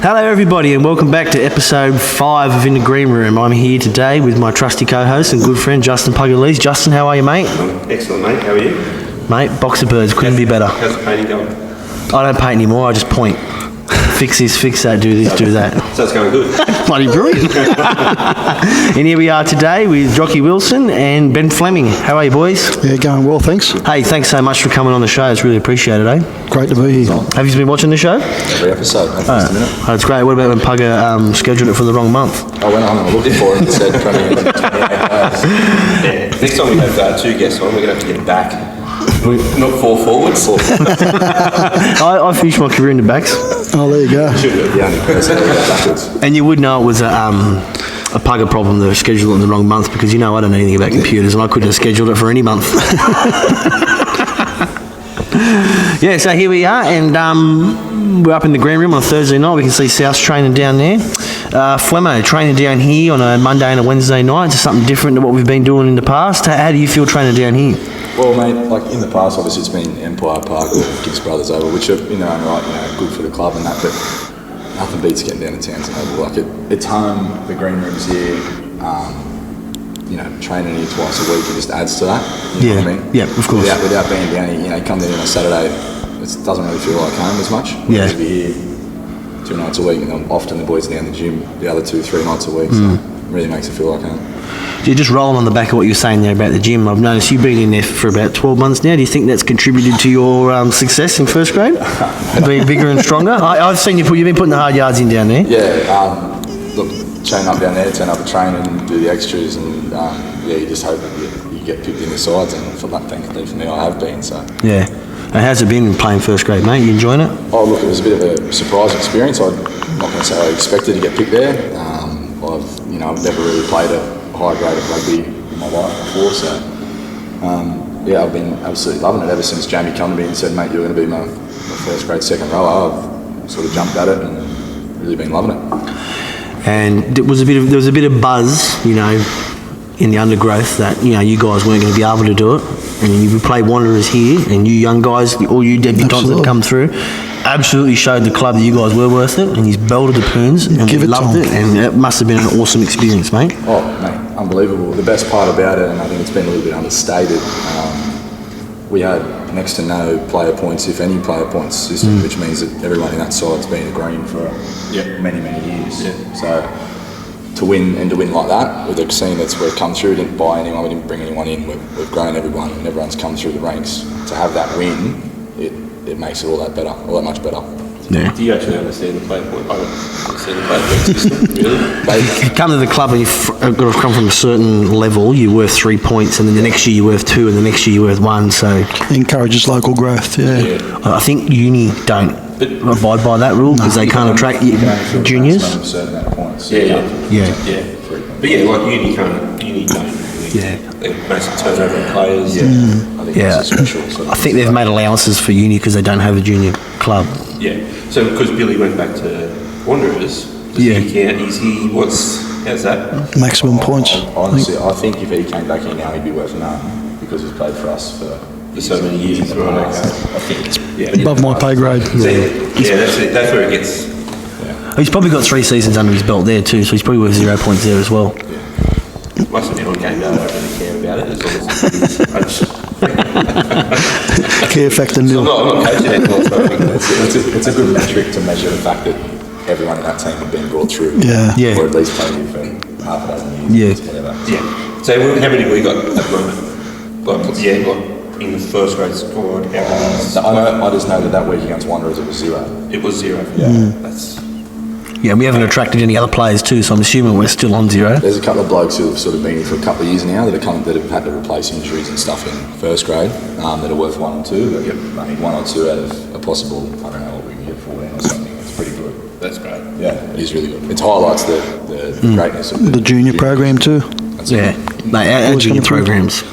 Hello everybody and welcome back to episode 5 of In the Green Room. I'm here today with my trusty co-host and good friend Jonesy and Pugga. Justin, how are you, mate? Excellent, mate. How are you? Mate, boxer birds, couldn't be better. How's the painting going? I don't paint anymore, I just point. Fix this, fix that, do this, do that. So it's going good. Bloody brilliant. And here we are today with Jock Wilson and Ben Flemming. How are you, boys? Yeah, going well, thanks. Hey, thanks so much for coming on the show. It's really appreciated, eh? Great to be here. Have you been watching the show? Every episode, mate. Oh, that's great. What about when Pugga scheduled it for the wrong month? I went on and looking for it and said 28 hours. Yeah. Next time we have 2 guests on, we're going to have to get it back. Not 4 forwards. I finished my career in the backs. Oh, there you go. The only person that went backwards. And you would know it was a Pugga problem to schedule it in the wrong month because you know I don't know anything about computers and I couldn't have scheduled it for any month. Yeah, so here we are and we're up in the Green Room on a Thursday night. We can see South training down there. Flemmo training down here on a Monday and a Wednesday night. It's something different to what we've been doing in the past. How do you feel training down here? Well, mate, like in the past, obviously it's been Empire Park or Gibbs Brothers Oval, which are, good for the club and that, but nothing beats getting down to Townson Oval. Like it's home, the Green Room's here, training here twice a week, it just adds to that. You know what I mean? Yeah, of course. Without being down here, come down on a Saturday, it doesn't really feel like home as much. Yeah. We'll be here 2 nights a week, and then often the boys are down the gym the other 2-3 nights a week, so it really makes it feel like home. So you're just rolling on the back of what you were saying there about the gym. I've noticed you've been in there for about 12 months now. Do you think that's contributed to your success in first grade? Being bigger and stronger? I've seen you've been putting the hard yards in down there. Yeah, look, chain up down there, turn up a train and do the extras, and you just hope that you get picked in the sides, and for that, thankfully for me, I have been. So yeah. And how's it been playing first grade, mate? You enjoying it? Oh, look, it was a bit of a surprise experience. I'm not going to say I expected to get picked there. I've never really played a high grade of rugby in my life before, so I've been absolutely loving it ever since Jamie come to me and said, mate, you're going to be my first grade second rower. I've sort of jumped at it and really been loving it. And there was a bit of buzz, in the undergrowth that you guys weren't going to be able to do it, and you play Wanderers here, and you young guys, all you debutants that come through, absolutely showed the club that you guys were worth it, and he's belted the poons, and we loved it, and it must have been an awesome experience, mate. Oh, mate, unbelievable. The best part about it, and I think it's been a little bit understated, we had next to no player points, if any player points system, which means that everyone in that side's been a green for many, many years. Yeah. So to win like that, with the scene that's we've come through, we didn't buy anyone, we didn't bring anyone in, we've grown everyone, and everyone's come through the ranks. To have that win, it makes it all that much better. Yeah. Do you actually understand the player point? I don't understand the player point system, really. You come to the club and you've got to come from a certain level, you're worth 3 points, and then the next year you're worth 2, and the next year you're worth 1, so... It encourages local growth, yeah. I think uni don't abide by that rule, because they can't attract juniors. A certain amount of points. Yeah. But like uni don't really. Yeah. They basically turn over players. I think it's a special sort of I think they've made allowances for uni because they don't have a junior club. Yeah. So because Billy went back to Wanderers, how's that? Maximum points. Honestly, I think if he came back here now, he'd be worth none because he's played for us for so many years. I think it's above my pay grade. That's where it gets. Yeah. He's probably got 3 seasons under his belt there too, so he's probably worth 0 points there as well. Must have been on game day, I don't really care about it as long as Care factor nil. I'm not coaching anymore, so it's a good metric to measure the fact that everyone in that team had been brought through. Yeah. Or at least played here for half a dozen years. Whatever. Yeah. So how many have we got at the moment? In the first grade squad, I just know that week against Wanderers it was 0. It was 0. Yeah, and we haven't attracted any other players too, so I'm assuming we're still on 0. There's a couple of blokes who have sort of been here for a couple of years now that have had to replace injuries and stuff in first grade that are worth 1 or 2, but I mean 1 or 2 out of a possible, I don't know what we can get, 14 or something. It's pretty good. That's great. Yeah, it is really good. It highlights the greatness of the junior program too. Mate, our junior programs.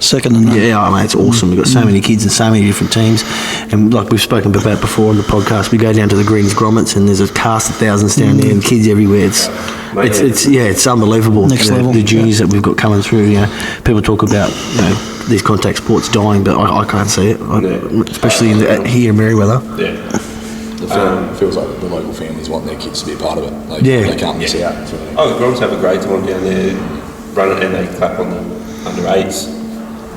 Second to none. Yeah, mate, it's awesome. We've got so many kids and so many different teams. And like we've spoken about before on the podcast, we go down to the Greens Grommets and there's a cast of thousands down there and kids everywhere. It's unbelievable. Next level. The juniors that we've got coming through, people talk about, these contact sports dying, but I can't see it, especially here in Merewether. Yeah. feels like the local families want their kids to be a part of it. They can't miss out. Oh, the Gronks have a great time down there, run it and they clap on the under 8s.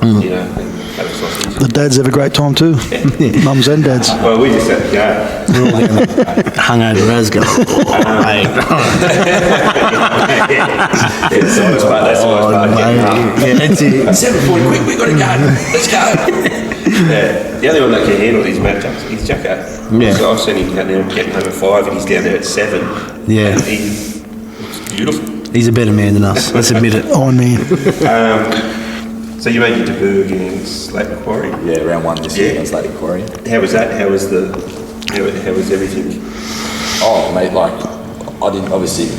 You know, and have a sausage. The dads have a great time too. Mums and dads. Well, we just had to go. We're all down there, hungover as go. That's the nice part. That's the nice part. Yeah, that's it. 7:40, quick, we got to go. Let's go. The only one that can handle these matchups is Jacko. Yeah. So I've seen him down there getting home at 5 and he's down there at 7. Yeah. And he looks beautiful. He's a better man than us. Let's admit it. Oh man. So you made your debut against Lake Macquarie. Yeah, round 1 this year against Lake Macquarie. How was that? How was everything? Oh, mate, like, I didn't, obviously,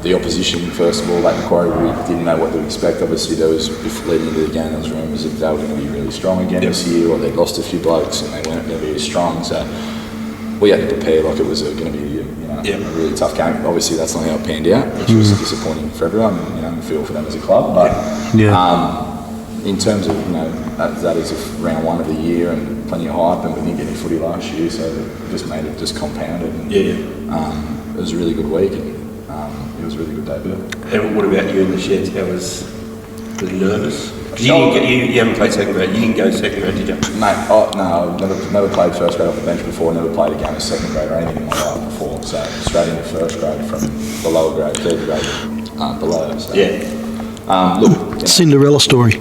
the opposition, first of all, Lake Macquarie, we didn't know what to expect. Obviously, there was, leading into the game, there was rumours that they were going to be really strong again this year, or they'd lost a few blokes and they weren't going to be as strong. So we had to prepare like it was going to be a really tough game. Obviously, that's not how it panned out, which was disappointing for everyone, and feel for them as a club. But in terms of, that is round 1 of the year and plenty of hype, and we didn't get any footy last year, so it just made it just compounded. And, it was a really good week, and it was a really good debut. And what about you in the sheds? How was you nervous? You haven't played second grade. You didn't go second grade, did you? Mate, no, never played first grade off the bench before. Never played a game of second grade or anything in my life before. So straight into first grade from the lower grade, third grade below. So. Look, Cinderella story.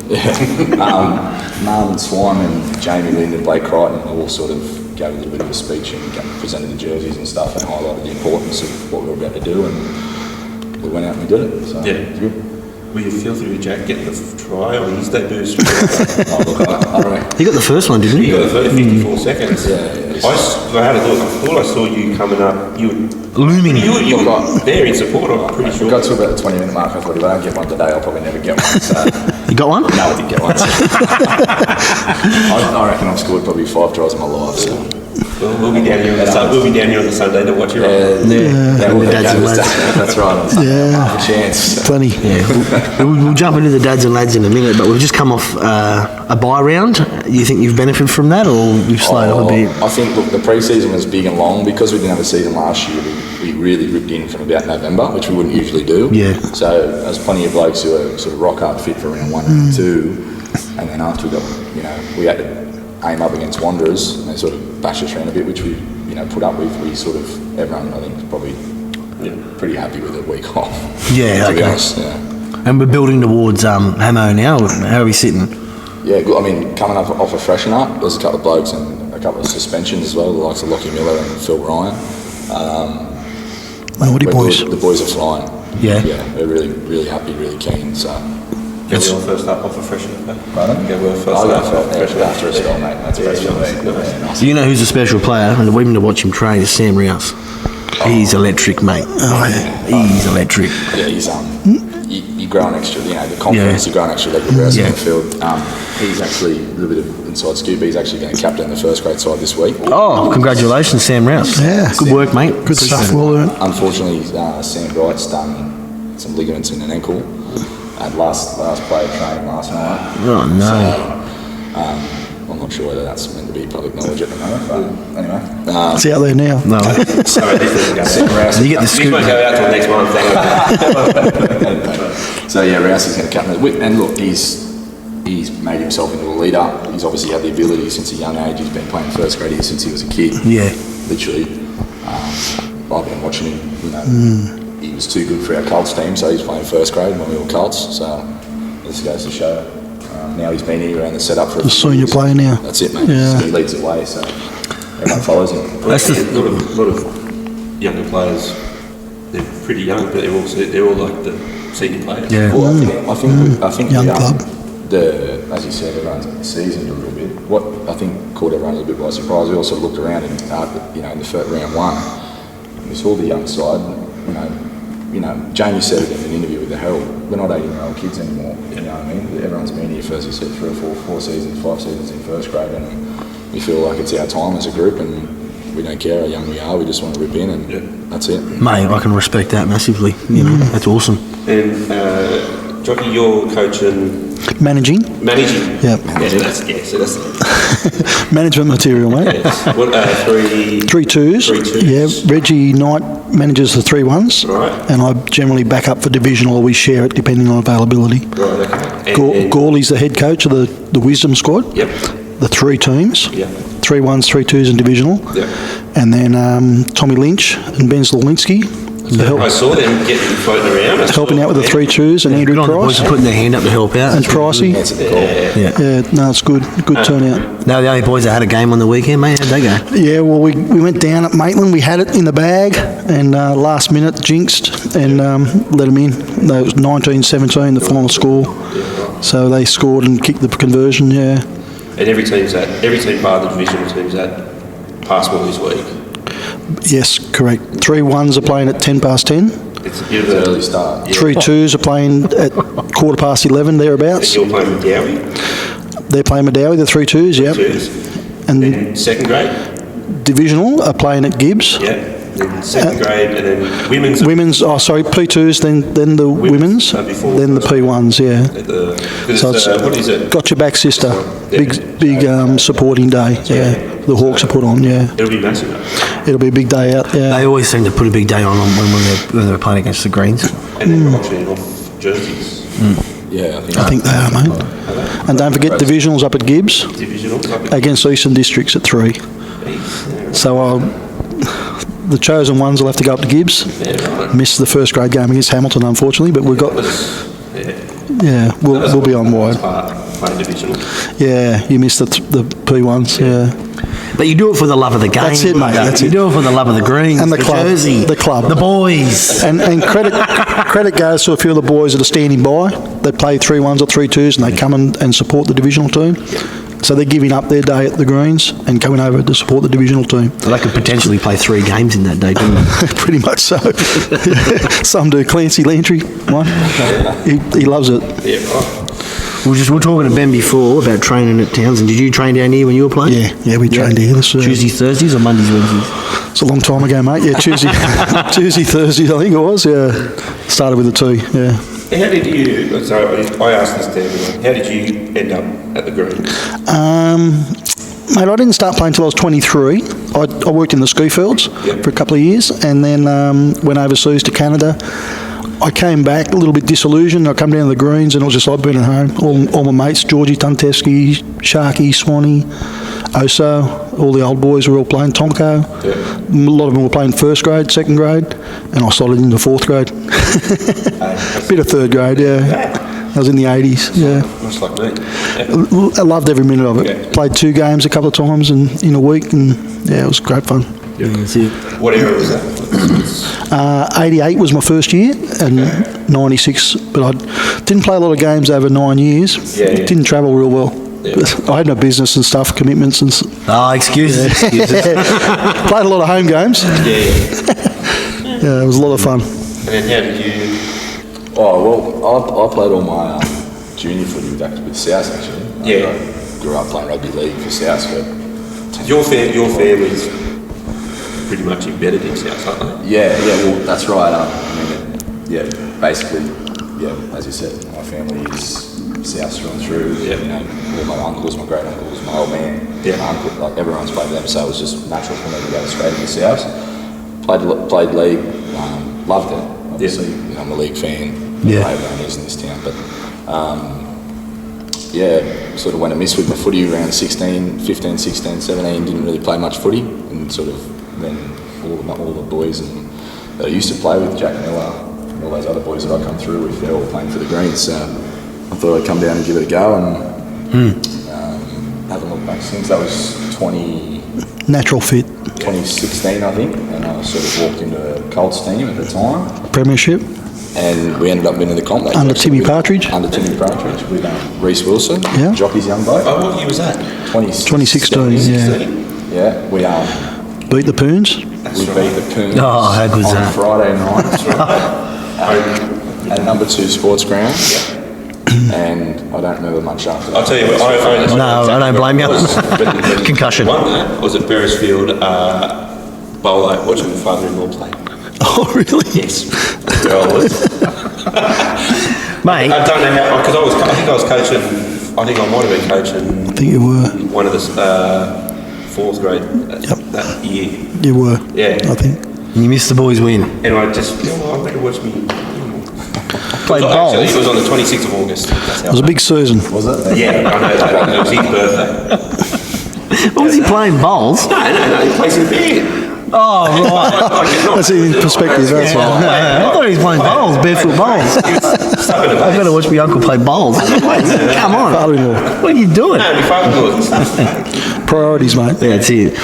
Marlon Swan and Jamie Lind and Blake Crichton all sort of gave a little bit of a speech and presented the jerseys and stuff and highlighted the importance of what we were about to do, and we went out and we did it. So it was good. Were you feel through Jack getting the try or his debut straight away? I don't know. He got the first one, didn't he? You got the first 54 seconds. Yeah. I had a look. I thought I saw you coming up. You were Looming. You were there in support. I'm pretty sure. I got to about the 20-minute mark. I thought, if I don't get one today, I'll probably never get one. So. You got one? No, I didn't get one. So. I reckon I've scored probably 5 tries in my life. So. We'll be down here on the Sunday to watch you. That's right. Yeah. A chance. Plenty. Yeah. We'll jump into the dads and lads in a minute, but we've just come off a bye round. You think you've benefited from that, or you've slowed up a bit? I think, look, the pre-season was big and long. Because we didn't have a season last year, we really ripped in from about November, which we wouldn't usually do. Yeah. So there's plenty of blokes who are sort of rock hard fit for round 1 and 2, and then after we got, we had to aim up against Wanderers, and they sort of bashed us around a bit, which we, put up with. We sort of, everyone, I think, is probably pretty happy with a week off. Yeah, to be okay. honest, And we're building towards Hamo now. How are we sitting? Yeah, good. I mean, coming up off a freshen up, there's a couple of blokes and a couple of suspensions as well, the likes of Lockie Miller and Phil Ryan. Naughty boys. The boys are flying. Yeah. Yeah, they're really, really happy, really keen. So. Go well first up off a freshen up. Pardon? Go well first I'll go up. after a spell, mate. That's best for me. So you know who's a special player, and we've been to watch him train, is Sam Rouse. He's electric, mate. He's electric. Yeah, he's you grow an extra, the confidence, you grow an extra leg of grass in the field. He's actually, a little bit of inside scoop, he's actually going to captain the first grade side this week. Oh, congratulations, Sam Rouse. Yeah. Good work, mate. Good stuff, well earned. Unfortunately, Sam Bright's done some ligaments in an ankle. Had last play of training last night. Oh, no. So, I'm not sure whether that's meant to be public knowledge at the moment, but anyway. It's out there now. No. Sorry, this doesn't go Sam Rouse. You get the This scoop. won't go out till next month. So yeah, Rouse is going to captain it. And look, he's made himself into a leader. He's obviously had the ability since a young age. He's been playing first grade here since he was a kid. Yeah. Literally. I've been watching him, He was too good for our Colts team, so he's playing first grade when we were Colts. So this goes to show. Now he's been here around the setup for The senior player now. That's it, mate. Yeah. He leads the way, so everyone follows him. That's A lot of younger players. They're pretty young, but they're all like the senior players. Yeah. Well, I think Young the, club. As you said, everyone's seasoned a little bit. What I think caught everyone a little bit by surprise. We also looked around and in the first round 1, and we saw the young side. Jamie said it in an interview with the Herald. We're not 18-year-old kids anymore. You know what I mean? Everyone's been here for, as you said, 3 or 4 seasons, 5 seasons in first grade, and we feel like it's our time as a group, and we don't care how young we are. We just want to rip in, and that's it. Mate, I can respect that massively. That's awesome. And Jockey, you're coaching Managing. Managing. Yep. So that's Management material, mate. yes. What, Three twos. 3 2s. Yeah, Reggie Knight manages the 3-1s. Right. And I generally back up for divisional, or we share it depending on availability. Right, okay. Gawley's the head coach of the Wisdom squad. Yep. The 3 teams. Yep. 3-1s, 3-2s and divisional. Yep. And then Tommy Lynch and Ben Zlolinski. I saw them getting floating around. Helping out with the 3-2s and Andrew Good on the boys Price. for putting their hand up to help out. And Pricey. Answered the call. Yeah, no, it's good. Good turnout. They were the only boys that had a game on the weekend, mate. How'd they go? Yeah, well, we went down at Maitland. We had it in the bag, and last minute jinxed and let them in. It was 19-17, the final score. So they scored and kicked the conversion. Yeah. And every team part of the divisional team's at Passmore this week. Yes, correct. 3-1s are playing at 10 past 10. It's a bit of It's an an early start. 3-2s are playing at 11:15 thereabouts. You're playing with Dowie. They're playing Medowie, the 3-2s, yep. And then second grade. divisional are playing at Gibbs. Yeah. Then second grade, and then women's. P2s, then the women's, are before then the P1s, yeah. So it's what is it? Got your back, sister. Big supporting day, yeah. The Hawks are put on, yeah. It'll be massive. It'll be a big day out, yeah. They always seem to put a big day on when they're playing against the Greens. And then auctioning off jerseys. Yeah, I think they are, mate. And don't forget divisionals up at Gibbs Divisional. against Eastern Districts at 3. So the chosen ones will have to go up to Gibbs. Yeah, right. Missed the first grade game against Hamilton, unfortunately, but we've got. Yeah, we'll be on wide. Playing divisional. Yeah, you missed the P1s, yeah. But you do it for the love of the game. That's it, mate, that's you it. do it for the love of the Greens, And the club, jersey, the club. the boys. And credit goes to a few of the boys that are standing by. They play 3-1s or 3-2s and they come and support the divisional team. So they're giving up their day at the Greens and coming over to support the divisional team. So they could potentially play 3 games in that day, couldn't they? Pretty much so. Some do. Clancy Lantry, one. He loves it. Yeah, right. We were talking to Ben before about training at Townson. Did you train down here when you were playing? Yeah, we trained here. This, Tuesdays, Thursdays, or Mondays, Wednesdays? It's a long time ago, mate. Yeah, Tuesday, Thursdays, I think it was. Yeah, started with a 2. Yeah. How did you? So I asked this to everyone. How did you end up at the Green? Mate, I didn't start playing until I was 23. I worked in the ski fields for a couple of years, and then went overseas to Canada. I came back a little bit disillusioned. I come down to the Greens and it was just like being at home. All my mates, Georgie Tuntevsky, Sharky, Swanee, Oso, all the old boys were all playing Tomko. A lot of them were playing first grade, second grade, and I slotted into 4th grade. Bit of 3rd grade, yeah. I was in the 80s, yeah. Much like me. I loved every minute of it. Yeah. Played 2 games a couple of times in a week, and yeah, it was great fun. What era was that? 88 was my first year, and 96, but I didn't play a lot of games over 9 years. Yeah. Didn't travel real well. Yeah. I had no business and stuff, commitments and Excuses. played a lot of home games. Yeah, it was a lot of fun. And then how did you? Oh, well, I played all my junior footy with South, actually. Yeah. I grew up playing rugby league for South for 10 Your family's pretty much embedded in South, aren't they? Yeah, well, that's right. Basically, as you said, my family is South through and through. Yeah. You know, all my uncles, my great uncles, my old man, Yeah. my uncle, like everyone's played with them, so it was just natural for me to go straight into South. Played league, loved it. Obviously, you know, I'm a league fan. Yeah. Everyone is in this town, but sort of went amiss with my footy around 15, 16, 17. Didn't really play much footy, and sort of then all the boys that I used to play with, Jack Miller and all those other boys that I come through with, they're all playing for the Greens. So I thought I'd come down and give it a go, and haven't looked back since. That was Natural fit. 2016, I think, and I sort of walked into a Colts team at the time, Premiership. and we ended up winning the comp. Under Timmy Partridge? Under Timmy Partridge with Reece Wilson, Yeah. Jockey's young bloke. Oh, what year was that? 2016, yeah. Yeah, we Beat the Poons. beat the Coons Oh, how good's on that? Friday night at number 2 sports ground. And I don't remember much after that. I'll tell you what. I don't blame you. But Concussion. Won that was at Beresfield bowler watching my father-in-law play. Oh, really? Yes. Well, Mate. I don't know how, because I think I was coaching, I think I might have been coaching I think you were. one of the fourth grade that year. You were. Yeah. I think. You missed the boys' win. And I just, I better watch me. Played Actually, it bowls. was on the 26th of August. That's how It was a big season. Was it? Yeah, I know that. It was his birthday. What was he playing, bowls? No, he plays in band. Oh, right. That's it in perspective, that's right. I thought he was playing bowls, barefoot bowls. I better watch my uncle play bowls. Come on. Father-in-law. What are you doing? No, my father-in-law. Priorities, mate. Yeah, that's it.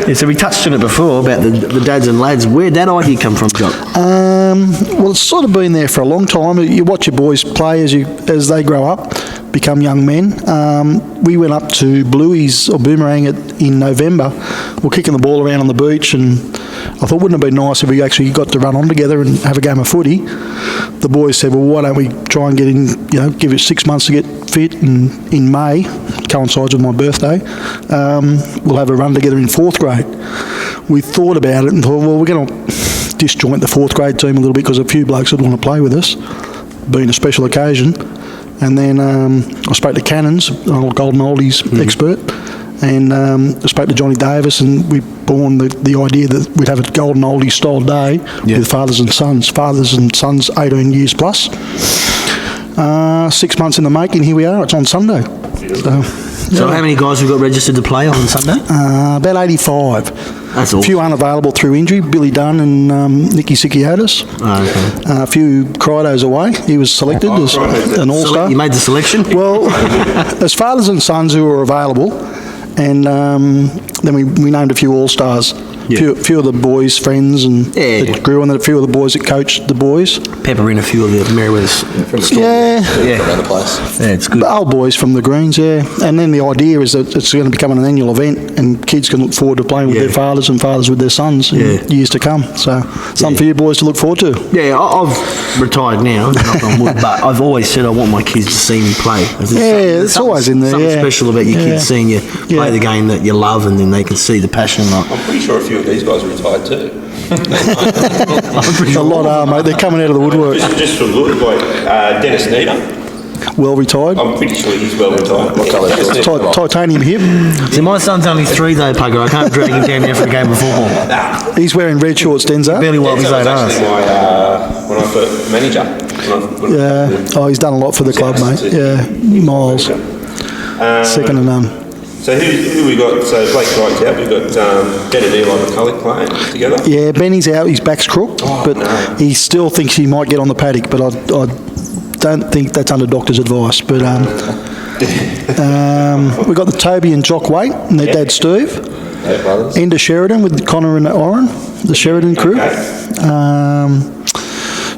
Yeah, so we touched on it before about the dads and lads. Where'd that idea come from, Jock? Well, it's sort of been there for a long time. You watch your boys play as they grow up, become young men. We went up to Bluey's or Boomerang in November. We're kicking the ball around on the beach, and I thought, wouldn't it be nice if we actually got to run on together and have a game of footy? The boys said, well, why don't we try and get in, give it 6 months to get fit, and in May, coincides with my birthday, we'll have a run together in fourth grade. We thought about it and thought, well, we're going to disjoint the fourth grade team a little bit because a few blokes would want to play with us, being a special occasion. And then I spoke to Cannons, an old Golden Oldies expert, and I spoke to Johnny Davis, and we born the idea that we'd have a Golden Oldies style day with fathers and sons 18 years plus. 6 months in the making, here we are, it's on Sunday. So how many guys have got registered to play on Sunday? About 85. That's A awesome. few unavailable through injury, Billy Dunn and Nicky Sikiotis. Oh, okay. A few Cridos away. He was selected as an all-star. You made the selection? Well, there's fathers and sons who were available, and then we named a few all-stars. Yeah. Few of the boys' friends and that grew, and a few of the boys that coached the boys. Pepper in a few of the Merriweathers. From the store. Yeah. Around the place. Yeah, it's good. The old boys from the Greens, yeah. And then the idea is that it's going to become an annual event, and kids can look forward to playing with their fathers and fathers with their sons in years to come. So something for you boys to look forward to. Yeah, I've retired now, knock on wood, but I've always said I want my kids to see me play. It's always in there, Something yeah. special about your kids seeing you play the game that you love, and then they can see the passion. Like, I'm pretty sure a few of these guys are retired too. A lot are, mate. They're coming out of the woodwork. Just from look, like Dennis Needham. Well retired. I'm pretty sure he's well retired. What colour is yours? Titanium hip. see, my son's only 3 though, Pugga. I can't drag him down there for a game of football. He's wearing red shorts, Denzo. Barely wipe his That own was ass. actually when I first manager. Yeah. Oh, he's done a lot for the club, mate. Yeah. Miles. Second to none. So who we got? So Blake Wright's out. We've got Ben and Eli McCulloch playing together. Yeah, Benny's out. His back's crooked, but he still thinks he might get on the paddock. But I don't think that's under doctor's advice. But we've got the Toby and Jock Waite and their dad Steve. Yeah, brothers. Enda Sheridan with Connor and Oren, the Sheridan crew.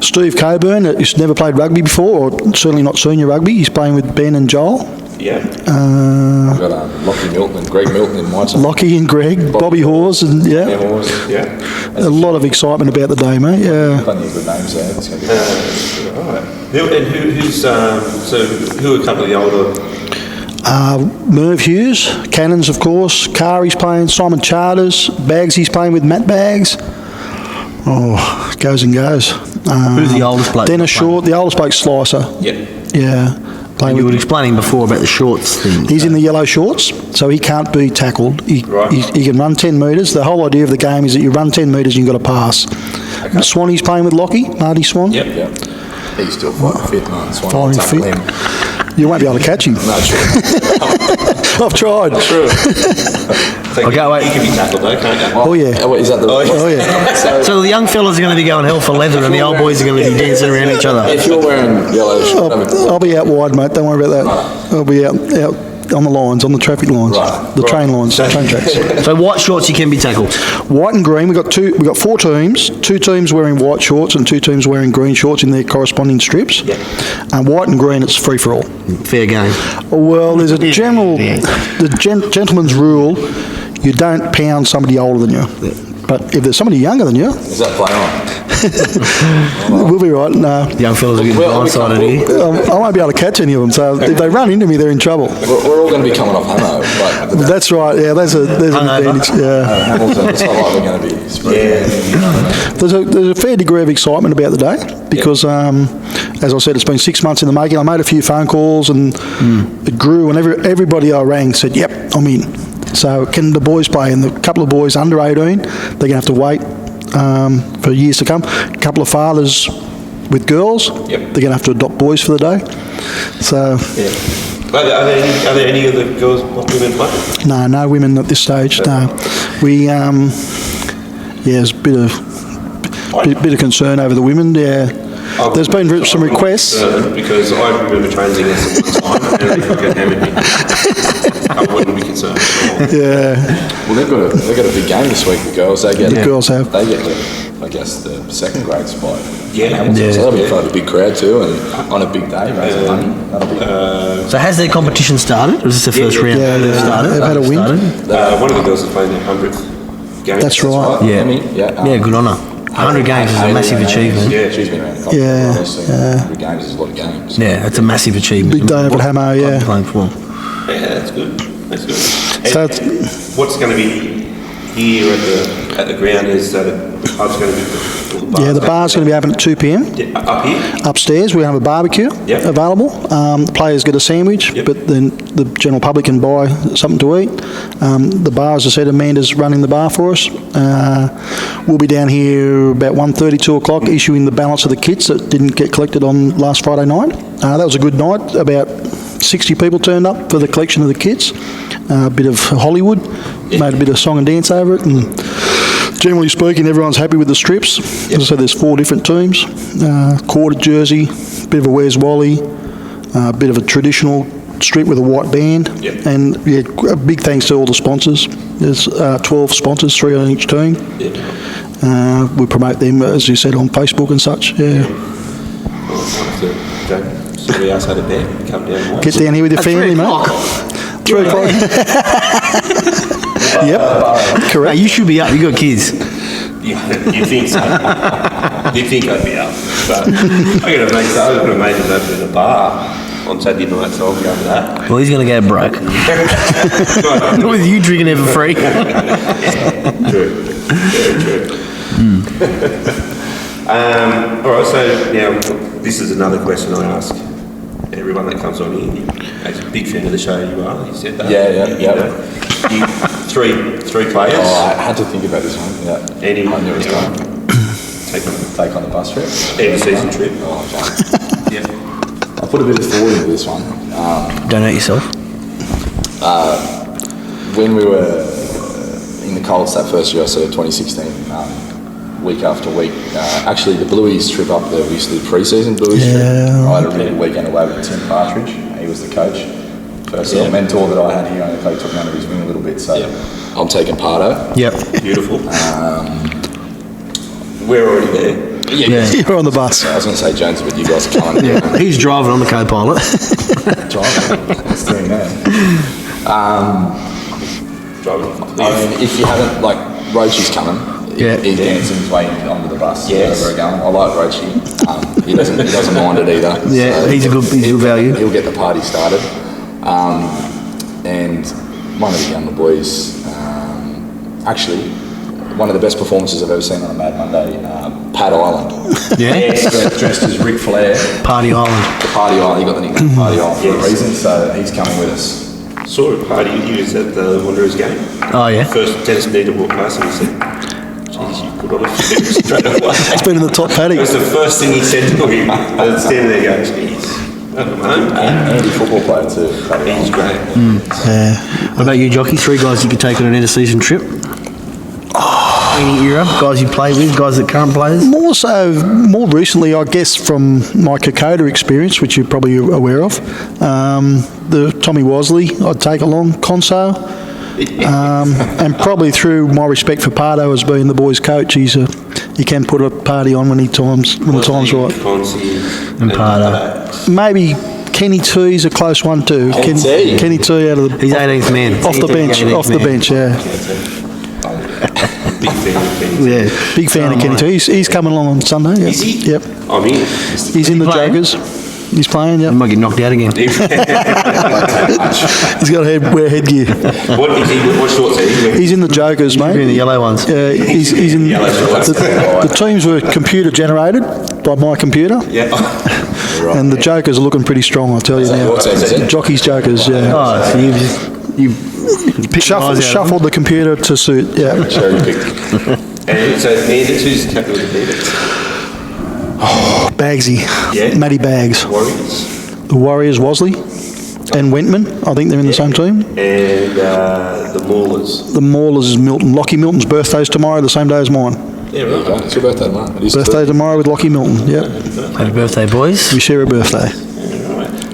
Steve Coburn, who's never played rugby before, or certainly not senior rugby. He's playing with Ben and Joel. Yeah. We've got Lockie Milton and Greg Milton in my team. Lockie and Greg, Bobby Hawes, and Yeah. a lot of excitement about the day, mate. Yeah. Plenty of good names there. It's going to be Right. Who are a couple of the older? Merv Hughes, Cannons, of course. Kari's playing, Simon Charters, Bagsy's playing with Matt Baggs. Oh, it goes and goes. Who's the oldest bloke? Dennis Short, the oldest bloke, Slicer. Yep. Yeah. Playing You with, were explaining before about the shorts thing. he's in the yellow shorts, so he can't be tackled. He can run 10 metres. The whole idea of the game is that you run 10 metres and you've got to pass. Swanee's playing with Lockie, Marty Swan. Yep. Yeah. He's still fighting fit, man. That's why I'm Fighting tackling fit. him. You won't be able to catch him. No, true. I've tried. True. Okay, wait. You can be tackled though, can't you? Oh, yeah. Oh, wait, is that the... Oh, yeah. So the young fellas are going to be going hell for leather, and the old boys are going to be dancing around each other. If you're wearing yellow shorts... I'll be out wide, mate. Don't worry about that. I'll be out on the lines, on the traffic lines, the train lines, train tracks. So white shorts, you can be tackled. White and green. We've got 4 teams. 2 teams wearing white shorts and 2 teams wearing green shorts in their corresponding strips. And white and green, it's free for all. Fair game. Well, there's a general, gentleman's rule. You don't pound somebody older than you. But if there's somebody younger than you, Is that play on? we'll be right. No, Young fellas are getting blindsided here. I won't be able to catch any of them. So if they run into me, they're in trouble. We're all going to be coming off Hamo. Like, That's right. Yeah, there's an advantage. Yeah. Hamilton, it's not like we're going to be spreading. There's a fair degree of excitement about the day because as I said, it's been 6 months in the making. I made a few phone calls and it grew, and everybody I rang said, yep, I'm in. So can the boys play? And the couple of boys under 18, they're going to have to wait for years to come. A couple of fathers with girls, they're going to have to adopt boys for the day. So... Are there any other girls, women play? No women at this stage. No, we there's a bit of concern over the women. Yeah, there's been some requests because I remember training against them one time and they fucking hammered me. I wouldn't be concerned. Yeah. Well, they've got a big game this week. The girls they get. The girls have. They get the second grade spot. Yeah. So that'll be fun. A big crowd too, and on a big day, raising money. That'll be. So has their competition started? Or is this the first round? Yeah, They've started. They've had a win. One of the girls is playing their 100th game. That's right. Yeah. Yeah, good on her. 100 games is a massive achievement. Yeah, she's been around a couple Yeah, of years. 100 games is a lot of games. Yeah, it's a massive achievement. Big day over at Hamo, yeah. Playing for. Yeah, that's good. That's good. So And what's going to be here at the ground is that the pub's going to be... Yeah, the bar's going to be open at 2 p.m. Up here? Upstairs, we have a barbecue available. The players get a sandwich, but then the general public can buy something to eat. The bar, as I said, Amanda's running the bar for us. We'll be down here about 1:30, 2 o'clock, issuing the balance of the kits that didn't get collected on last Friday night. That was a good night. About 60 people turned up for the collection of the kits. A bit of Hollywood, made a bit of song and dance over it, and generally speaking, everyone's happy with the strips. As I said, there's 4 different teams. Quarter jersey, bit of a Where's Wally, a bit of a traditional strip with a white band, and a big thanks to all the sponsors. There's 12 sponsors, 3 on each team. We promote them, as you said, on Facebook and such. Yeah. Somebody else had a bet. Come down and watch. Get down here with your family, mate. 3 o'clock. Yep, correct. You should be up. You got kids. You think so? You think I'd be up? But I've got a mate who's opening a bar on Saturday night, so I'll go to that. Well, he's going to go broke. With you drinking it for free. True. Very true. All right, so now this is another question I ask everyone that comes on here. As a big fan of the show, you are. You said that. Yeah. Three players. Oh, I had to think about this one. Yeah. Anyone? I knew it was going. Take on the bus trip. Every season trip. Oh, okay. Yeah. I put a bit of thought into this one. Don't hurt yourself. When we were in the Colts that first year, so 2016, week after week, actually the Blueies trip up there, we used to do pre-season Blueies trip. I had a really weekend away with Tim Partridge. He was the coach. First little mentor that I had here, I think took me under his wing a little bit, so I'm taking Pardo. Yep. Beautiful. We're already there. Yeah. You're on the bus. I was going to say Jonesy, but you guys are coming. He's driving on the co-pilot. Driving. It's doing that. If you haven't, like, Rochi's coming. He's dancing his way onto the bus. Yes. Wherever we're going. I like Rochi. He doesn't mind it either. Yeah, so he's a good value. He'll get the party started. And one of the younger boys, actually, one of the best performances I've ever seen on a Mad Monday, Pat Island. Yeah? Dressed as Ric Flair. Party Island. The Party Island, he got the nickname Party Island for a reason, so he's coming with us. Saw a party, he was at the Wanderers game. Oh, yeah? First Dennis Needham walked past and he said, "Geez, you put on a few straight away." It's been in the top paddock. It was the first thing he said to me. I was standing there going, "Geez." Andy football player too. He's great. Yeah. What about you, Jockey? 3 guys you could take on an inter-season trip? Any era? Guys you play with? Guys that current players? More recently, I guess, from my Kokoda experience, which you're probably aware of, the Tommy Wosley I'd take along, Conso, and probably through my respect for Pardo as being the boys' coach, he can put a party on when the time's right. And Pardo. Maybe Kenny T's a close one too. Kenny T out of the... He's 18th man. Off the bench, yeah. Big fan of Kenny. Yeah, big fan of Kenny T. He's coming along on Sunday. Yep. Is he? Yep. I'm in. He's in the Jokers. He's playing, He yeah. might get knocked out again. He's got to wear headgear. What shorts are he? He's in the Jokers, mate. In the yellow ones. He's in Yellow shorts. the teams were computer generated by my computer. Yeah. Right. And the jokers are looking pretty strong, I'll tell you now. Your team, is it? Jockeys, jokers, yeah. Oh, so you've picked the guys out of them. Shuffled the computer to suit, yeah. Cherry picked. And so Bandits, who's the captain of the Bandits? Bagsy. Yeah. Matty Bags. Warriors. The Warriors, Wosley. And Wentman, I think they're in the same team. And the Maulers. The Maulers is Milton. Lockie Milton's birthday's tomorrow, the same day as mine. Yeah, right. It's your birthday, mate. It is Birthday tomorrow with Lockie Milton, yeah. Happy birthday, boys. We share a birthday.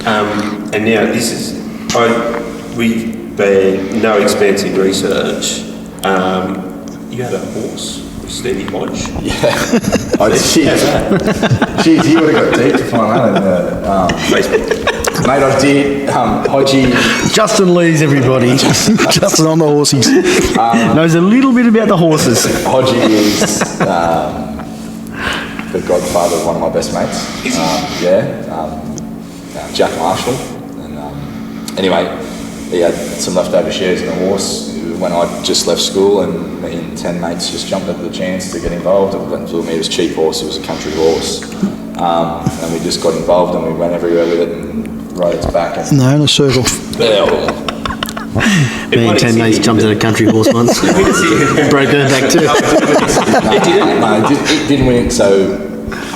And now this is, we've been no expense in research. You had a horse with Stevie Hodge. Yeah. Jeez, you would have got deep to find that in the Facebook. Mate, I did. Hodgie. Justin Lees, everybody. Justin on the horsies. Knows a little bit about the horses. Hodgie is the godfather of one of my best mates. Jack Marshall. And anyway, he had some leftover shares in the horse when I just left school, and me and 10 mates just jumped at the chance to get involved. It went for me, it was a cheap horse, it was a country horse. And we just got involved and we went everywhere with it and rode its back. And No, in a circle. Me and 10 mates jumped at a country horse once. Broke her back too. It didn't win. So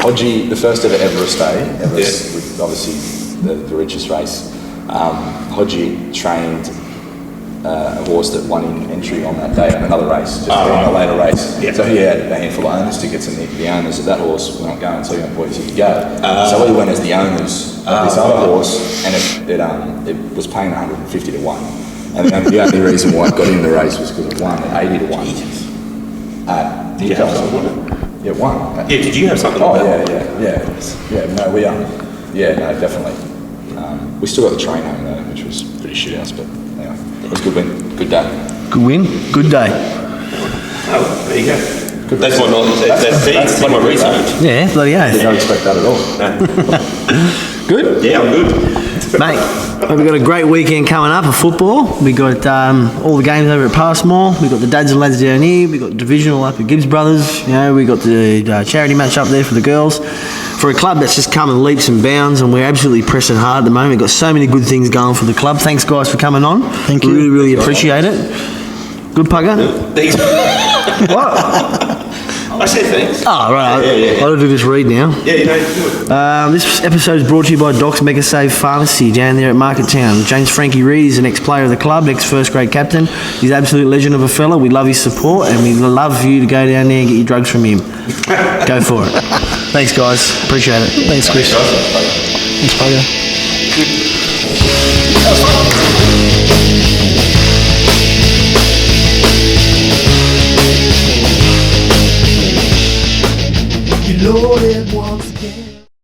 Hodgie, the first ever Everest Day, Everest, with obviously the richest race, Hodgie trained a horse that won in entry on that day on another race, just in a later race. Yeah. So he had a handful of owners tickets, and the owners of that horse were not going, so he went, boys, you can go. So we went as the owners of this other horse, and it was paying 150 to 1. And the only reason why it got in the race was because it won at 80 to 1. Did you have something? Yeah, won. Yeah, did you have something? Oh, yeah. No, we definitely. We still got the train home though, which was pretty shit house, but anyway, it was a good win, good day. Good win, good day. Oh, there you go. That's my knowledge. That's my research. Yeah, bloody oath. Don't expect that at all. Good? Yeah, I'm good. Mate, we've got a great weekend coming up of football. We've got all the games over at Passmore. We've got the dads and lads down here. We've got divisional up at Gibbs Brothers. You know, we've got the charity match up there for the girls. For a club that's just come in leaps and bounds, and we're absolutely pressing hard at the moment. We've got so many good things going for the club. Thanks, guys, for coming on. Thank you. We really, really appreciate it. Good, Pugga? Thanks. What? I said thanks. Oh, right. Yeah. I'll do this read now. Yeah, you know, do it. This episode is brought to you by Doc's Mega Save Pharmacy down there at Market Town. James Frankie Reed is an ex-player of the club, ex-first grade captain. He's an absolute legend of a fella. We love his support, and we'd love for you to go down there and get your drugs from him. Go for it. Thanks, guys. Appreciate it. Thanks, Chris. Thanks, Pugga. Loaded once again.